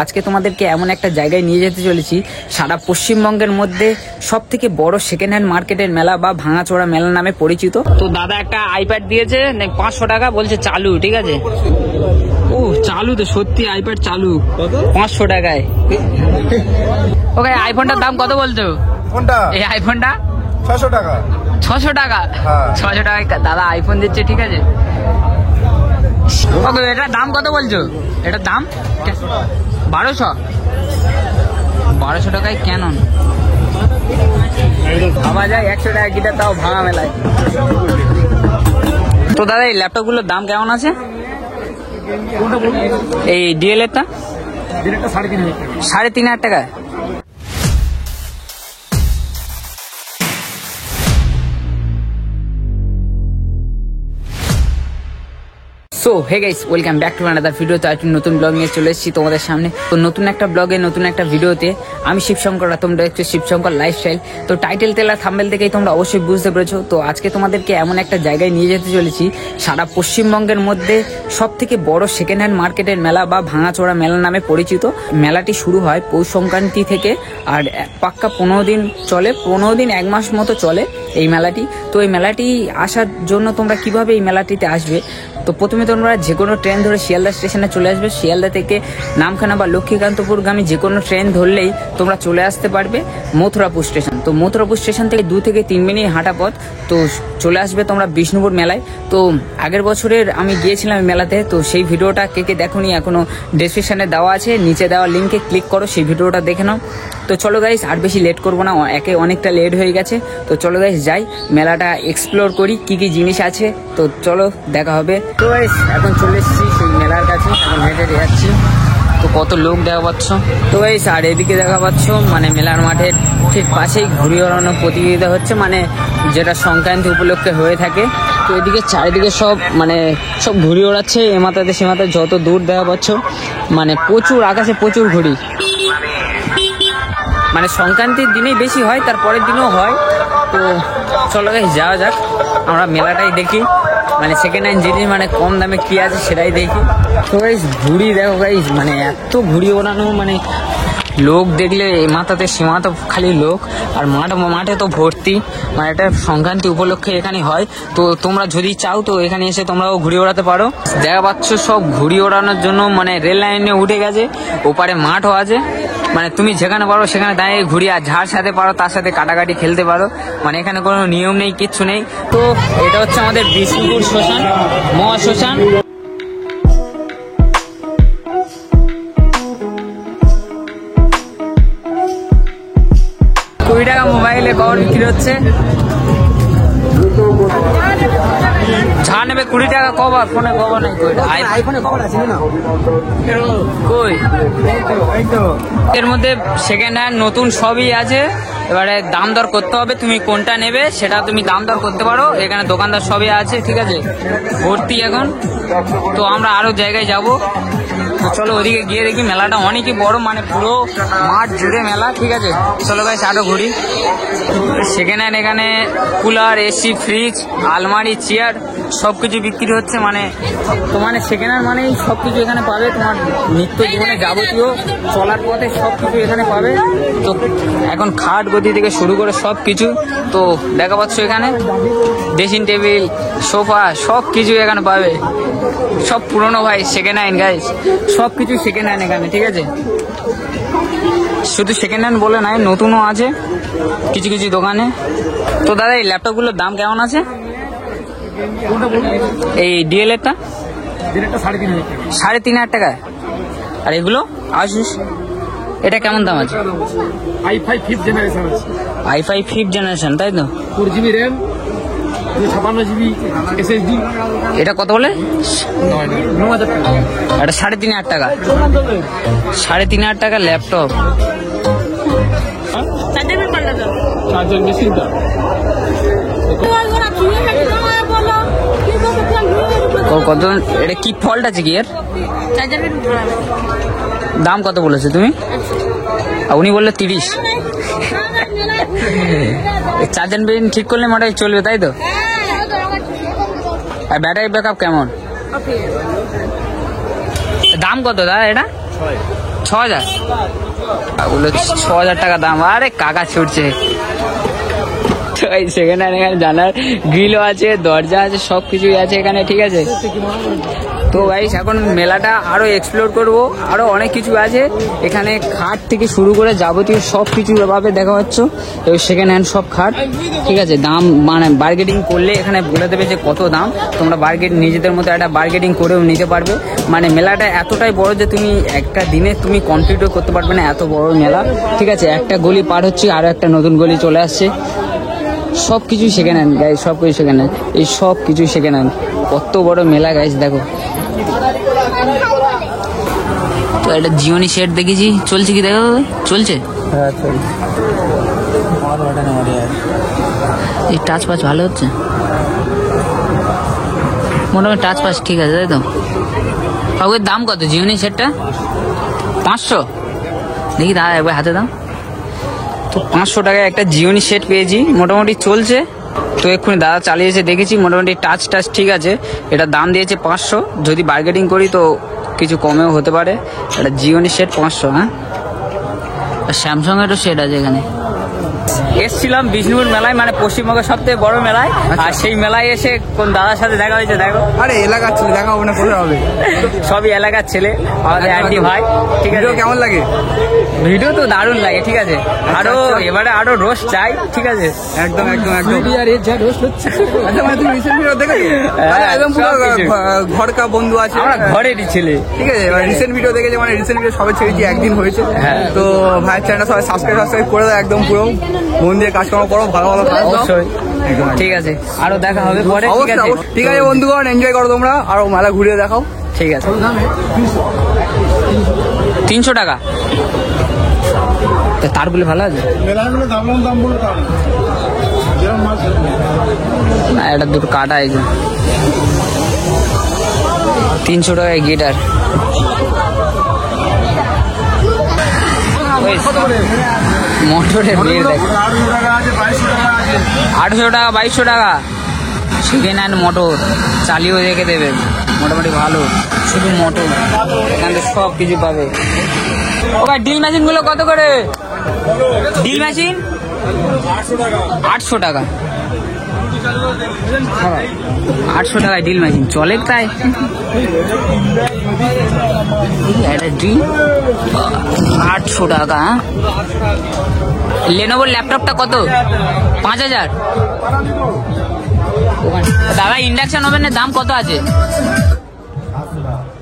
আজকে তোমাদেরকে এমন একটা জায়গায় নিয়ে যেতে চলেছি সারা পশ্চিমবঙ্গের মধ্যে সব থেকে বড় সেকেন্ড হ্যান্ড মার্কেটের মেলা বা ভাঙাচোরা মেলা নামে পরিচিত। তো দাদা একটা আইপ্যাড দিয়েছে 500 টাকা, বলছে চালু, ঠিক আছে। ও চালু তো, সত্যি আইপ্যাড চালু 500 টাকায়। ওকে আইফোনটার দাম কত বলছো? কোনটা? এই আইফোনটা 600 টাকা। 600 টাকা? 600 টাকায় দাদা আইফোন দিচ্ছে, ঠিক আছে। ওকে এটার দাম কত বলছো? এটার দাম 1200 টাকায় ক্যানন ভাবা যায়। 100 টাকা কিটা, তাও ভাঙা মেলায়। তো দাদা এই ল্যাপটপগুলোর দাম কেমন আছে? এই ডিএলএরটা 3,500 টাকায়। So hey guys, welcome back to another video. তো একটা নতুন ব্লগ নিয়ে চলে এসেছি তোমাদের সামনে। তো নতুন একটা ব্লগে নতুন একটা ভিডিওতে আমি শিবশঙ্কর, আর তোমরা দেখছো শিবশঙ্কর লাইফস্টাইল। তো টাইটেল তেলার থাম্বনেল থেকেই তোমরা অবশ্যই বুঝতে পেরেছো। তো আজকে তোমাদেরকে এমন একটা জায়গায় নিয়ে যেতে চলেছি সারা পশ্চিমবঙ্গের মধ্যে সব থেকে বড় সেকেন্ড হ্যান্ড মার্কেটের মেলা বা ভাঙাচোরা মেলা নামে পরিচিত। মেলাটি শুরু হয় পৌষ সংক্রান্তি থেকে, আর পাক্কা 15 দিন চলে, 15 দিন 1 মাস মতো চলে এই মেলাটি। তো এই মেলাটি আসার জন্য তোমরা কিভাবে এই মেলাটিতে আসবে? তো প্রথমে তোমরা যে কোনো ট্রেন ধরে শিয়ালদা স্টেশনে চলে আসবে। শিয়ালদা থেকে নামখানা বা লক্ষ্মীকান্তপুরগামী যে কোনো ট্রেন ধরলেই তোমরা চলে আসতে পারবে মথুরাপুর স্টেশন। তো মথুরাপুর স্টেশন থেকে 2 থেকে 3 মিনিট হাঁটা পথ। তো চলে আসবে তোমরা বিষ্ণুপুর মেলায়। তো আগের বছরের আমি গিয়েছিলাম মেলাতে, তো সেই ভিডিওটা কে দেখোনি এখনো ডেসক্রিপশনে দেওয়া আছে, নিচে দেওয়া লিঙ্কে ক্লিক করো, সেই ভিডিওটা দেখে নাও। তো চলো গাইস, আর বেশি লেট করবো না, অনেকটা লেট হয়ে গেছে। তো চলো গাইস যাই, মেলাটা এক্সপ্লোর করি, কি কি জিনিস আছে। তো চলো দেখা হবে। তো গাইস এখন চলে এসেছি সেই মেলার কাছে, এখন হেঁটে যাচ্ছি। তো কত লোক দেখা পাচ্ছ। তো গাইস আর এদিকে দেখা পাচ্ছ মানে মেলার মাঠের ঠিক পাশেই ঘুড়ি ওড়ানো প্রতিযোগিতা হচ্ছে, মানে যেটা সংক্রান্তি উপলক্ষে হয়ে থাকে। তো এদিকে চারিদিকে সব ঘুড়ি ওড়াচ্ছে, এ মাথাতে সে মাথায় যত দূর দেখা পাচ্ছ, মানে প্রচুর আকাশে প্রচুর ঘুড়ি। মানে সংক্রান্তির দিনেই বেশি হয়, তার পরের দিনও হয়। তো চলো গাইস যাওয়া যাক, আমরা মেলাটাই দেখি, মানে সেকেন্ড হ্যান্ড জিনিস মানে কম দামে কি আছে সেটাই দেখি। তো গাইস ঘুড়ি দেখো গাইস, মানে এত ঘুড়ি ওড়ানো, মানে লোক দেখলে মাথাতে সীমা তো খালি লোক, আর মাঠে তো ভর্তি। মানে এটা সংক্রান্তি উপলক্ষে এখানে হয়। তো তোমরা যদি চাও তো এখানে এসে তোমরাও ঘুড়ি ওড়াতে পারো। দেখা পাচ্ছ সব ঘুড়ি ওড়ানোর জন্য মানে রেল লাইনে উঠে গেছে, ওপারে মাঠও আছে। মানে তুমি যেখানে পারো সেখানে দাঁড়িয়ে ঘুড়ি, আর যার সাথে পারো তার সাথে কাটাকাটি খেলতে পারো। মানে এখানে কোনো নিয়ম নেই, কিচ্ছু নেই। তো এটা হচ্ছে আমাদের বিষ্ণুপুর শ্মশান, মহাশ্মশান। 20 টাকা মোবাইলে কভার বিক্রি হচ্ছে। যা নেবে 20 টাকা কভার, ফোনে কভার নেই। আইফোনে কভার আছে না কই? এর মধ্যে সেকেন্ড হ্যান্ড নতুন সবই আছে। এবারে দাম দর করতে হবে, তুমি কোনটা নেবে সেটা তুমি দাম দর করতে পারো। এখানে দোকানদার সবই আছে, ঠিক আছে, ভর্তি এখন। তো আমরা আরো জায়গায় যাব। তো চলো ওদিকে গিয়ে দেখি, মেলাটা অনেকই বড়, মানে পুরো মাঠ জুড়ে মেলা, ঠিক আছে। চলো গাইস আরো ঘুরি। সেকেন্ড হ্যান্ড এখানে কুলার, এসি, ফ্রিজ, আলমারি, চেয়ার সবকিছু বিক্রি হচ্ছে। মানে সেকেন্ড হ্যান্ড মানেই সবকিছু এখানে পাবে, তোমার নিত্য জীবনে যাবতীয় চলার পথে সবকিছু এখানে পাবে। তো এখন খাট গদি থেকে শুরু করে সবকিছু তো দেখা পাচ্ছ এখানে, ড্রেসিং টেবিল, সোফা সবকিছু এখানে পাবে। সব পুরনো ভাই, সেকেন্ড হ্যান্ড গাইস, সবকিছু সেকেন্ড হ্যান্ড এখানে, ঠিক আছে। শুধু সেকেন্ড হ্যান্ড বলে নাই, নতুনও আছে কিছু কিছু দোকানে। তো দাদা এই ল্যাপটপগুলোর দাম কেমন আছে? এই ডিএলএরটা 3,500 টাকায়। আর এগুলো আসুস, এটা কেমন দাম আছে? i5 5th জেনারেশন আছে। i5 5th জেনারেশন, তাই তো? 4GB RAM, 56GB SSD। এটা কত বলে? 9,000 টাকা। এটা 3,500 টাকা। 3,500 টাকা ল্যাপটপ। চার্জার মেশিনটা কত? এটা কি ফল্ট আছে কি এর? দাম কত বলেছে তুমি? উনি বললো 30। চার্জার পিন ঠিক করলে মোটামুটি চলবে, তাই তো? আর ব্যাটারি ব্যাকআপ কেমন? দাম কত দাদা এটা? 6,000 ওগুলো 6,000 টাকা দাম। আরে কাকা ছুটছে। তো এই সেকেন্ড হ্যান্ড এখানে জানার গ্রিলও আছে, দরজা আছে, সব কিছুই আছে এখানে, ঠিক আছে। তো গাইস এখন মেলাটা আরো এক্সপ্লোর করব, আরো অনেক কিছু আছে এখানে, খাট থেকে শুরু করে যাবতীয় সব কিছু এভাবে দেখা হচ্ছে। সেকেন্ড হ্যান্ড সব খাট, ঠিক আছে। দাম মানে বার্গেটিং করলে এখানে বলে দেবে যে কত দাম, তোমরা নিজেদের মতো একটা বার্গেটিং করেও নিতে পারবে। মানে মেলাটা এতটাই বড় যে তুমি একটা দিনে তুমি কমপ্লিটও করতে পারবে না, এত বড় মেলা, ঠিক আছে। একটা গলি পার হচ্ছে, আরো একটা নতুন গলি চলে আসছে। সব কিছুই সেকেন্ড হ্যান্ড গাইস, সব কিছু সেকেন্ড হ্যান্ড, এই সব কিছুই সেকেন্ড হ্যান্ড। কত বড় মেলা গাইস দেখো। তো একটা জিওনি সেট দেখেছি, চলছে কি দেখো, চলছে। এই টাচ পাচ ভালো হচ্ছে মোটামুটি, টাচ পাচ ঠিক আছে, তাই তো। ওর দাম কত জিওনি সেটটা? 500। দেখি দাদা একবার হাতে দাও তো। 500 টাকায় একটা জিওনি সেট পেয়েছি, মোটামুটি চলছে। তো এক্ষুনি দাদা চালিয়েছে দেখেছি, মোটামুটি টাচ ঠিক আছে। এটা দাম দিয়েছে 500, যদি বার্গেটিং করি তো কিছু কমেও হতে পারে। একটা জিওনি সেট 500। হ্যাঁ, স্যামসাং এরও সেট আছে এখানে। এসছিলাম বিষ্ণুপুর মেলায়, মানে পশ্চিমবঙ্গের সবথেকে বড় মেলায়। আর সেই মেলায় এসে কোন দাদার সাথে দেখা হয়েছে দেখো। আরে এলাকার ছেলে, দেখা হবে না করে হবে, সবই এলাকার ছেলে, আমাদের আন্টি ভাই, ঠিক আছে। কেমন লাগে? ভিডিও তো দারুণ লাগে, ঠিক আছে। আরো এবারে আরো রোস্ট চাই, ঠিক আছে। একদম একদম একদম। আর এর যা রোস্ট হচ্ছে, তুমি রিসেন্ট ভিডিও দেখেছো? একদম পুরো ঘরকা বন্ধু আছে, আমরা ঘরেরই ছেলে, ঠিক আছে। রিসেন্ট ভিডিও দেখেছে, মানে রিসেন্ট ভিডিও সবে ছেড়েছি, একদিন হয়েছে। তো ভাইয়ের চ্যানেলটা সবাই সাবস্ক্রাইব করে দাও, একদম পুরো মন দিয়ে কাজকর্ম করো, ভালো ভালো কাজ দাও। অবশ্যই, ঠিক আছে। আরো দেখা হবে পরে, ঠিক আছে। ঠিক আছে বন্ধুগণ, এনজয় করো তোমরা, আরো মেলা ঘুরিয়ে দেখাও, ঠিক আছে। 300 টাকা তারগুলো ভালো আছে না, এটা দুটো কাটা আছে। 300 টাকায় গিটার। মোটরের ভিড় দেখ, 800 টাকা 2200 টাকা সেকেন্ড হ্যান্ড মোটর, চালিয়েও রেখে দেবে, মোটামুটি ভালো। শুধু মোটর, এখানে সব কিছু পাবে। ও ভাই, ড্রিল মেশিন গুলো কত করে? ড্রিল মেশিন 800 টাকা। 800 টাকায় ড্রিল মেশিন চলে তাই। একটা ড্রিল 800 টাকা। লেনোভোর ল্যাপটপটা কত? 5000। দাদা ইন্ডাকশন ওভেনের দাম কত আছে?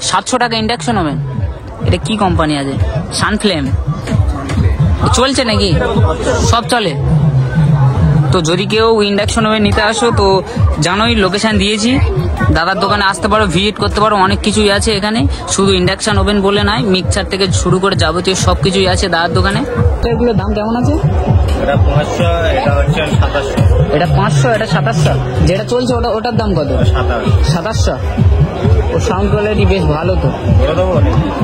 700 টাকা ইন্ডাকশন ওভেন। এটা কি কোম্পানি আছে? সানফ্লেম। চলছে নাকি? সব চলে। তো যদি কেউ ইন্ডাকশন ওভেন নিতে আসো তো জানোই, লোকেশন দিয়েছি, দাদার দোকানে আসতে পারো, ভিজিট করতে পারো, অনেক কিছুই আছে এখানে। শুধু ইন্ডাকশন ওভেন বলে নয়, মিক্সার থেকে শুরু করে যাবতীয় সব কিছুই আছে দাদার দোকানে। তো এগুলোর দাম কেমন আছে? এটা 500, এটা হচ্ছে 2700। এটা 500, এটা 2700। যেটা চলছে ওটার দাম কত? 2700। ও সাউন্ড কোয়ালিটি বেশ ভালো তো।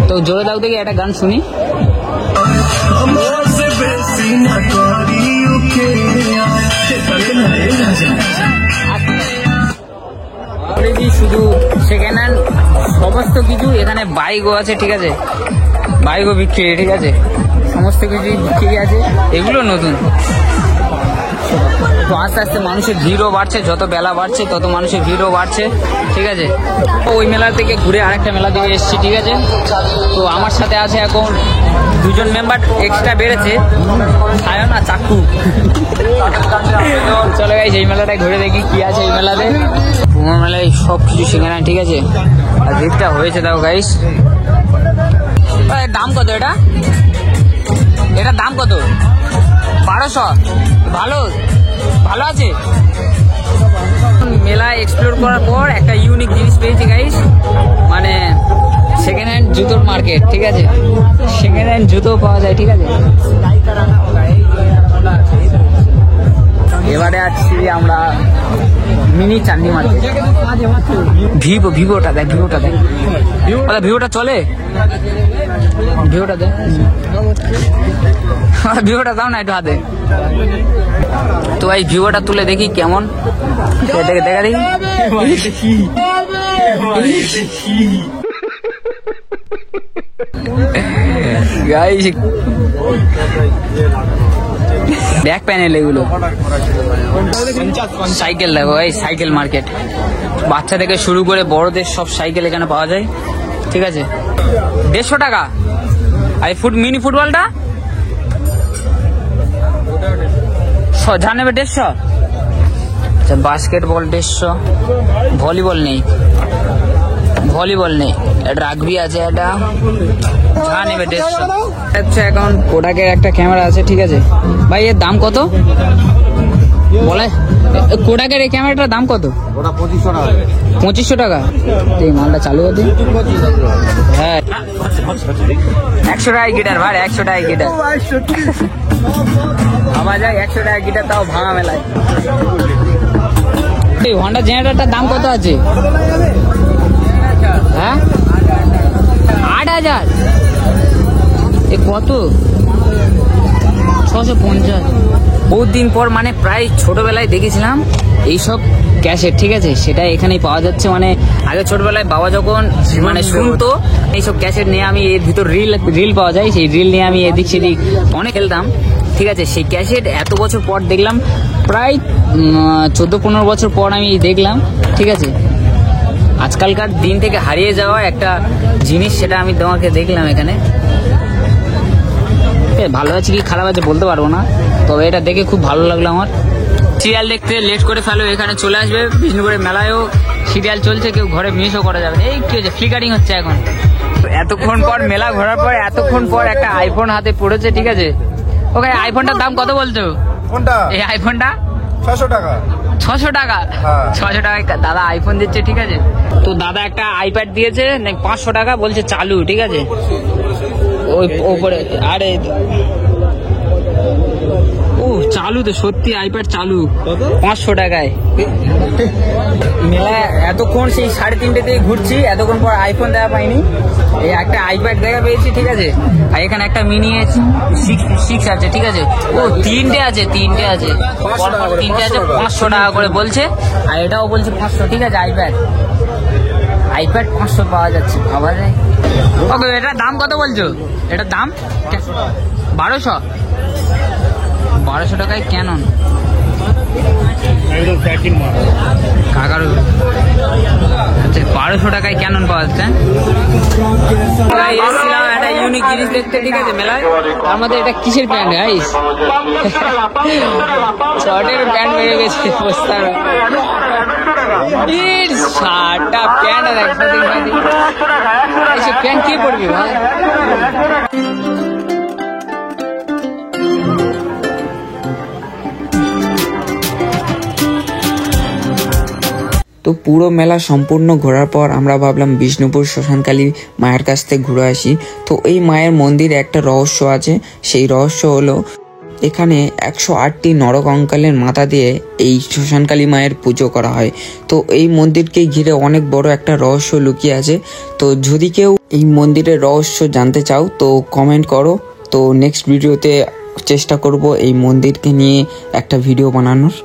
তো জোরে দাও দেখি একটা গান শুনি। শুধু সেকেন্ড হ্যান্ড সমস্ত কিছু এখানে, বাইকও আছে, ঠিক আছে। বাইকও বিক্রি, ঠিক আছে। সমস্ত কিছুই বিক্রি আছে, এগুলো নতুন। তো আস্তে আস্তে মানুষের ভিড়ও বাড়ছে, যত বেলা বাড়ছে তত মানুষের ভিড়ও বাড়ছে, ঠিক আছে। ওই মেলা থেকে ঘুরে আরেকটা মেলা থেকে এসেছি, ঠিক আছে। তো আমার সাথে আছে এখন 2জন মেম্বার এক্সট্রা বেড়েছে, সায়ন আর চাকু। চলো গাইস, এই মেলাটায় ঘুরে দেখি কি আছে এই মেলাতে। কুমার মেলায় সব কিছু সেখানে, ঠিক আছে। আর ভিড়টা হয়েছে দাও গাইস। দাম কত এটা? এটার দাম কত? 1200। ভালো ভালো আছে। মেলা এক্সপ্লোর করার পর একটা ইউনিক জিনিস পেয়েছি গাইস, মানে সেকেন্ড হ্যান্ড জুতোর মার্কেট, ঠিক আছে। সেকেন্ড হ্যান্ড জুতো পাওয়া যায়, ঠিক আছে। এবারে আছি আমরা মিনি চান্দি মার্কেট। ভিভোটা দেখ, ভিভোটা চলে, ভিভোটা দেখ, ভিভোটা দাও না একটু হাতে। তো এই ভিভোটা তুলে দেখি কেমন, দেখা দেখি। গাইস ব্যাক প্যানেল এগুলো সাইকেল দেখো এই সাইকেল মার্কেট বাচ্চা থেকে শুরু করে বড়দের সব সাইকেল এখানে পাওয়া যায় ঠিক আছে 150 টাকা আর মিনি ফুটবলটা যা নেবে 150 আচ্ছা বাস্কেটবল 150 ভলিবল নেই রাগবি আছে এটা যা নেবে 150 আচ্ছা এখন কোডাকের একটা ক্যামেরা আছে ঠিক আছে ভাই এর দাম কত বলে কোডাকের এই ক্যামেরাটার দাম কত 2500 টাকা এই মালটা চালু হতে হ্যাঁ 100 টাকা গিটার ভাই 100 টাকা গিটার ভাবা যায় 100 টাকা গিটার তাও ভাঙা মেলায় এই হন্ডা জেনারেটরটার দাম কত আছে হ্যাঁ 8000 এ কত 650 বহুত দিন পর মানে প্রায় ছোটবেলায় দেখেছিলাম এইসব ক্যাসেট ঠিক আছে সেটা এখানেই পাওয়া যাচ্ছে মানে আগে ছোটবেলায় বাবা যখন মানে শুনতো এইসব ক্যাসেট নিয়ে আমি এর ভিতর রিল পাওয়া যায় সেই রিল নিয়ে আমি এদিক সেদিক অনেক খেলতাম ঠিক আছে সেই ক্যাসেট এত বছর পর দেখলাম প্রায় 14-15 বছর পর আমি দেখলাম ঠিক আছে আজকালকার দিন থেকে হারিয়ে যাওয়া একটা জিনিস সেটা আমি তোমাকে দেখলাম এখানে ভালো আছে কি খারাপ আছে বলতে পারবো না তবে এটা দেখে খুব ভালো লাগলো আমার সিরিয়াল দেখতে লেট করে ফেলো এখানে চলে আসবে বিষ্ণুপুরের মেলায়ও সিরিয়াল চলছে কেউ ঘরে মিসও করা যাবে এই কি হচ্ছে ফ্লিকারিং হচ্ছে এখন এতক্ষণ পর মেলা ঘোরার পর এতক্ষণ পর একটা আইফোন হাতে পড়েছে ঠিক আছে ওকে আইফোনটার দাম কত বলছো কোনটা এই আইফোনটা 600 টাকা 600 টাকা হ্যাঁ। 600 টাকায় দাদা আইফোন দিচ্ছে ঠিক আছে তো দাদা একটা আইপ্যাড দিয়েছে 500 টাকা বলছে চালু ঠিক আছে ওই ওপরে আরে ও চালু তো সত্যি আইপ্যাড চালু 500 টাকায় মেলা এতক্ষণ সেই 3:30 থেকে ঘুরছি এতক্ষণ পর আইফোন দেখা পাইনি এই একটা আইপ্যাড দেখা পেয়েছি ঠিক আছে আর এখানে একটা মিনি 6 আছে ঠিক আছে ও তিনটে আছে তিনটে আছে 500 টাকা করে বলছে আর এটাও বলছে 500 ঠিক আছে আইপ্যাড 500 পাওয়া যাচ্ছে ভাবা যায় ওকে এটার দাম কত বলছো এটার দাম 1200 টাকায় ক্যানন কাকার আচ্ছা 1200 টাকায় ক্যানন পাওয়া যাচ্ছে এসেছিলাম একটা ইউনিক জিনিস দেখতে ঠিক আছে মেলায় তার মধ্যে এটা কিসের প্যান্ট গাইস শর্টের প্যান্ট হয়ে গেছে বস্তার শার্টটা প্যান্ট আর একসাথে এসে প্যান্ট কে পড়বি ভাই তো পুরো মেলা সম্পূর্ণ ঘোরার পর আমরা ভাবলাম বিষ্ণুপুর শ্মশানকালী মায়ের কাছ থেকে ঘুরে আসি তো এই মায়ের মন্দিরে একটা রহস্য আছে সেই রহস্য হলো এখানে 108টি নরকঙ্কালের মাথা দিয়ে এই শ্মশানকালী মায়ের পুজো করা হয় তো এই মন্দিরকে ঘিরে অনেক বড় একটা রহস্য লুকিয়ে আছে তো যদি কেউ এই মন্দিরের রহস্য জানতে চাও তো কমেন্ট করো তো নেক্সট ভিডিওতে চেষ্টা করব এই মন্দিরকে নিয়ে একটা ভিডিও বানানোর